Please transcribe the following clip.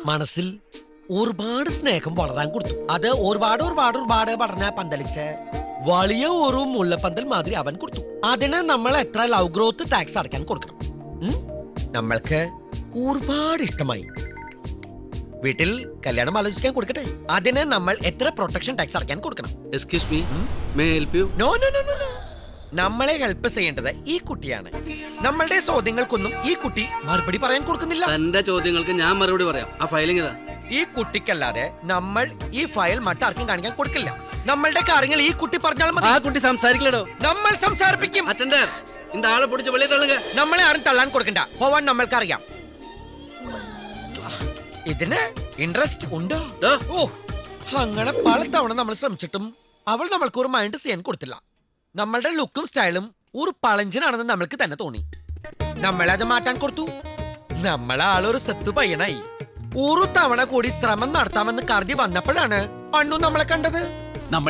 മനസ്സിൽ ഒരുപാട് സ്നേഹം വളരാൻ കൊടുത്തു. അത് ഒരുപാട് പഠന പന്തലിച്ച് വലിയ ഒരു മുല്ലപ്പന്തൽ മാതിരി അവൻ കൊടുത്തു. അതിന് നമ്മൾ എത്ര ലവ് ഗ്രോത്ത് ടാക്സ് അടയ്ക്കാൻ കൊടുക്കണം? നമ്മൾക്ക് ഒരുപാട് ഇഷ്ടമായി. വീട്ടിൽ കല്യാണം ആലോചിക്കാൻ കൊടുക്കട്ടെ. അതിന് നമ്മൾ എത്ര പ്രൊട്ടക്ഷൻ ടാക്സ് അടയ്ക്കാൻ കൊടുക്കണം? Excuse me, may I help you? No no no no. നമ്മളെ ഹെൽപ്പ് ചെയ്യേണ്ടത് ഈ കുട്ടിയാണ്. നമ്മളുടെ ചോദ്യങ്ങൾക്കൊന്നും ഈ കുട്ടി മറുപടി പറയാൻ കൊടുക്കുന്നില്ല. തന്റെ ചോദ്യങ്ങൾക്ക് ഞാൻ മറുപടി പറയാം. ആ ഫയലിംഗ് ഇതാ. ഈ കുട്ടിക്കല്ലാതെ നമ്മൾ ഈ ഫയൽ മറ്റാർക്കും കാണിക്കാൻ കൊടുക്കില്ല. നമ്മളുടെ കാര്യങ്ങൾ ഈ കുട്ടി പറഞ്ഞാൽ മതി. ആ കുട്ടി സംസാരിക്കലോ? നമ്മൾ സംസാരിപ്പിക്കും. അറ്റൻഡർ, இந்த ആളെ പിടിച്ച് വെളിയിൽ തള്ളുക. നമ്മളെ ആരും തള്ളാൻ കൊടുക്കണ്ട. പോവാൻ നമ്മൾക്കറിയാം. ഇതിന് ഇൻട്രസ്റ്റ് ഉണ്ടോ? ഓ, അങ്ങനെ പലതവണ നമ്മൾ ശ്രമിച്ചിട്ടും അവൾ നമ്മൾക്ക് ഒരു മൈൻഡ് ചെയ്യാൻ കൊടുത്തില്ല. നമ്മളുടെ ലുക്കും സ്റ്റൈലും ഒരു പളഞ്ചനാണെന്ന് നമ്മൾക്ക് തന്നെ തോന്നി. നമ്മളെ അത് മാറ്റാൻ കൊടുത്തു. നമ്മളെ ആളൊരു സത്തു പയ്യനായി. ഒരു തവണ കൂടി ശ്രമം നടത്താമെന്ന് കരുതി വന്നപ്പോഴാണ് അണ്ണു നമ്മളെ കണ്ടത്.